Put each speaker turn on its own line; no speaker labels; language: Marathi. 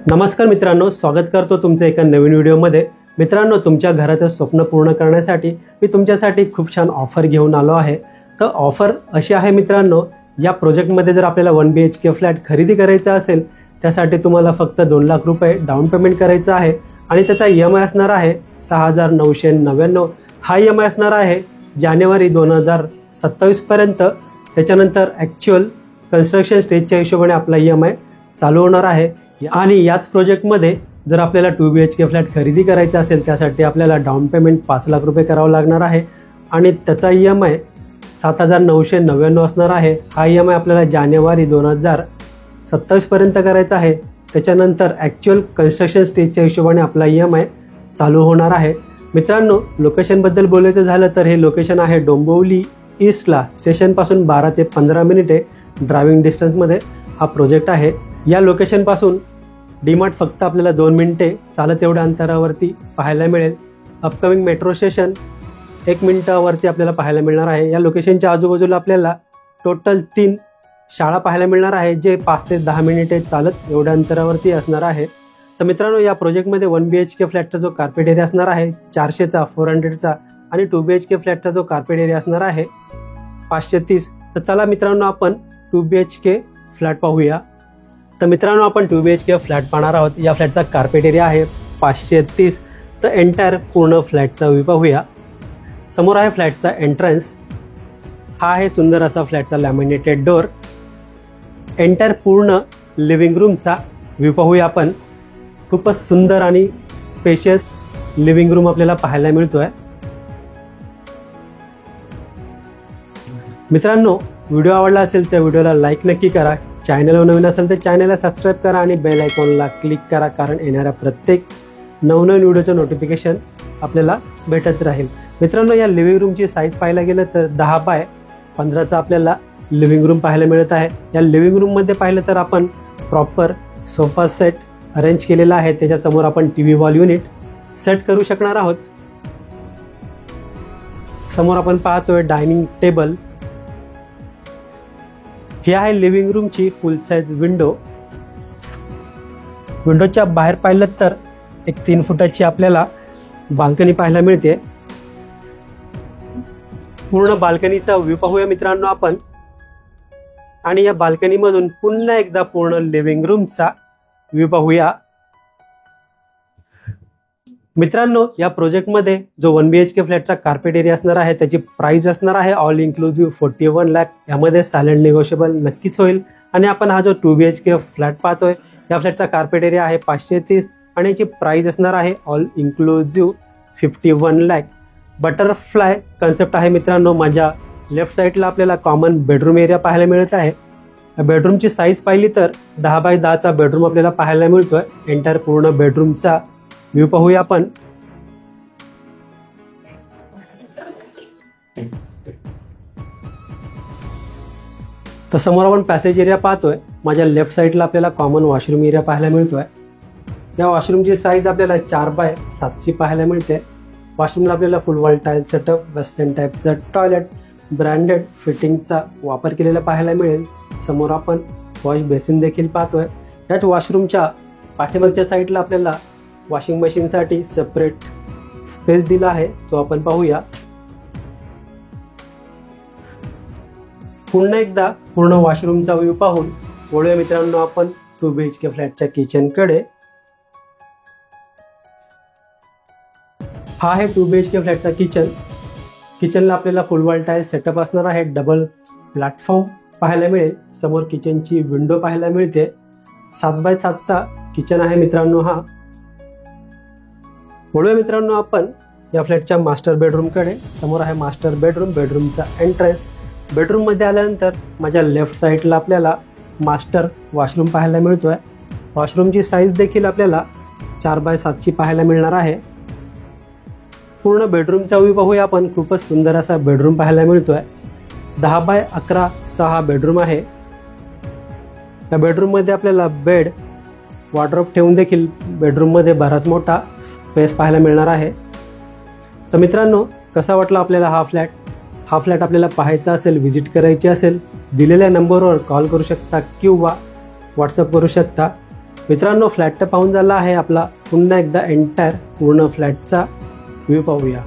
नमस्कार मित्रांनो, स्वागत करतो तुमचं एका नवीन व्हिडिओमध्ये। मित्रांनो, तुमच्या घराचं स्वप्न पूर्ण करण्यासाठी मी तुमच्यासाठी खूप छान ऑफर घेऊन आलो आहे। तर ऑफर अशी आहे मित्रांनो, या प्रोजेक्टमध्ये जर आपल्याला 1 BHK फ्लॅट खरेदी करायचा असेल त्यासाठी तुम्हाला फक्त 2 लाख रुपये डाऊन पेमेंट करायचं आहे आणि त्याचा EMI असणार आहे 6,999। हा EMI असणार आहे जानेवारी 2027 पर्यंत। त्याच्यानंतर ॲक्च्युअल कन्स्ट्रक्शन स्टेजच्या हिशोबाने आपला EMI चालू होणार आहे। आणि याच प्रोजेक्टमध्ये जर आपल्याला 2 BHK फ्लॅट खरेदी करायचा असेल त्यासाठी आपल्याला डाऊन पेमेंट 5 लाख रुपये करावं लागणार आहे आणि त्याचा EMI 7,999 असणार आहे। हा EMI आपल्याला जानेवारी 2027 पर्यंत करायचा आहे। त्याच्यानंतर ॲक्च्युअल कन्स्ट्रक्शन स्टेजच्या हिशोबाने आपला EMI चालू होणार आहे। मित्रांनो, लोकेशनबद्दल बोलायचं झालं तर हे लोकेशन आहे डोंबिवली ईस्टला, स्टेशनपासून 12 ते 15 मिनिटे ड्रायव्हिंग डिस्टन्समध्ये हा प्रोजेक्ट आहे। या लोकेशनपासून डीमार्ट फक्त आपल्याला 2 मिनिटे चालत एवढ्या अंतरावरती पाहायला मिळेल। अपकमिंग मेट्रो स्टेशन 1 मिनिटावरती आपल्याला पाहायला मिळणार आहे। या लोकेशनच्या आजूबाजूला आपल्याला टोटल 3 शाळा पाहायला मिळणार आहे, जे 5 ते 10 मिनिटे चालत एवढ्या अंतरावरती असणार आहे। तर मित्रांनो, या प्रोजेक्टमध्ये 1 BHK फ्लॅटचा जो कार्पेट एरिया असणार आहे 400चा, 400चा आणि 2 BHK फ्लॅटचा जो कार्पेट एरिया असणार आहे 530। तर चला मित्रांनो, आपण 2 BHK फ्लॅट पाहूया। तर मित्रांनो, आपण 2 BHK फ्लॅट पाहणार आहोत। या फ्लॅटचा कार्पेट एरिया आहे 530। तर एंटायर पूर्ण फ्लॅटचा व्ह्यू पाहूया। समोर आहे फ्लॅटचा एंट्रन्स। हा आहे सुंदर असा फ्लॅटचा लॅमिनेटेड डोर। एंटायर पूर्ण लिव्हिंग रूमचा व्ह्यू पाहूया आपण। खूपच सुंदर आणि स्पेशियस लिव्हिंग रूम आपल्याला पाहायला मिळतोय। मित्रांनो, व्हिडिओ आवडला असेल तर व्हिडिओला लाईक नक्की करा। चॅनलवर नवीन असेल तर चॅनलला सबस्क्राईब करा आणि बेल आयकॉनला क्लिक करा, कारण येणाऱ्या प्रत्येक नवनवीन व्हिडिओचं नोटिफिकेशन आपल्याला भेटत राहील। मित्रांनो, या लिव्हिंग रूमची साईज पाहायला गेलं तर 10 बाय 15चा आपल्याला लिव्हिंग रूम पाहायला मिळत आहे। या लिव्हिंग रूममध्ये पाहिलं तर आपण प्रॉपर सोफा सेट अरेंज केलेला आहे। त्याच्यासमोर आपण TV वॉल युनिट सेट करू शकणार आहोत। समोर आपण पाहतोय डायनिंग टेबल। ही आहे लिव्हिंग रूमची फुल साइज विंडो। विंडोच्या बाहेर पाहिलं तर एक 3 फुटाची आपल्याला बाल्कनी पाहायला मिळते। पूर्ण बाल्कनीचा व्ह्यू पाहूया मित्रांनो आपण, आणि या बाल्कनीमधून पुन्हा एकदा पूर्ण लिव्हिंग रूमचा व्ह्यू पाहूया। मित्रांनो, या प्रोजेक्टमध्ये जो 1 BHK फ्लॅटचा कार्पेट एरिया असणार आहे त्याची प्राइस असणार आहे ऑल इन्क्लुसिव्ह 41 लाख। यामध्ये सायलेंट निगोशिएबल नक्कीच होईल। आणि आपण हा जो 2 BHK फ्लॅट पाहतोय, या फ्लॅटचा कार्पेट एरिया आहे 530 आणि याची प्राइस असणार आहे all inclusive 51 lakh. Butterfly concept आहे मित्रांनो। माझ्या लेफ्ट साईडला आपल्याला कॉमन बेडरूम एरिया पाहायला मिळत आहे। बेडरूमची साईज पाहिली तर 10 बाय 10चा बेडरूम आपल्याला पाहायला मिळतोय। एंटायर पूर्ण बेडरूमचा व्ह्यू पाहूया आपण। तर समोर आपण पॅसेज एरिया पाहतोय। माझ्या लेफ्ट साईडला आपल्याला कॉमन वॉशरूम एरिया पाहायला मिळतोय। या वॉशरूमची साईज आपल्याला 4 बाय 7ची पाहायला मिळते। वॉशरूमला आपल्याला फुल वॉल टाईल सेटअप, वेस्टर्न टाईपचं टॉयलेट, ब्रँडेड फिटिंगचा वापर केलेला पाहायला मिळेल। समोर आपण वॉश बेसिन देखील पाहतोय। याच वॉशरूमच्या पाठीमागच्या साईडला आपल्याला वॉशिंग मशीनसाठी सेपरेट स्पेस दिला आहे, तो आपण पाहूया। पुन्हा एकदा पूर्ण वॉशरूमचा व्ह्यू पाहून वळूया मित्रांनो आपण 2 BHK फ्लॅटच्या किचनकडे। हा आहे 2 BHK फ्लॅटचा किचन। किचनला आपल्याला फुल वॉल टाईल सेटअप असणार आहे। डबल प्लॅटफॉर्म पाहायला मिळेल। समोर किचनची विंडो पाहायला मिळते। 7 बाय 7चा किचन आहे मित्रांनो हा। वळूया मित्रांनो आपण या फ्लॅटच्या मास्टर बेडरूमकडे। समोर आहे मास्टर बेडरूम, बेडरूमचा एंट्रन्स। बेडरूममध्ये आल्यानंतर माझ्या लेफ्ट साईडला आपल्याला मास्टर वॉशरूम पाहायला मिळतोय। वॉशरूमची साईज देखील आपल्याला 4 बाय 7ची पाहायला मिळणार आहे। पूर्ण बेडरूमचा व्ह्यू पाहूया आपण। खूपच सुंदर असा बेडरूम पाहायला मिळतोय। 10 बाय 11चा हा बेडरूम आहे। या बेडरूममध्ये आपल्याला बेड, वॉर्डरोब ठेवून देखील बेडरूममध्ये बराच मोठा स्पेस पाहायला मिळणार आहे। तर मित्रांनो, कसा वाटला आपल्याला हा फ्लॅट? हा फ्लॅट आपल्याला पाहायचा असेल, व्हिजिट करायची असेल, दिलेल्या नंबरवर कॉल करू शकता किंवा व्हॉट्सअप करू शकता। मित्रांनो, फ्लॅट तर पाहून झाला आहे आपला. पुन्हा एकदा एंटायर पूर्ण फ्लॅटचा व्ह्यू पाहूया.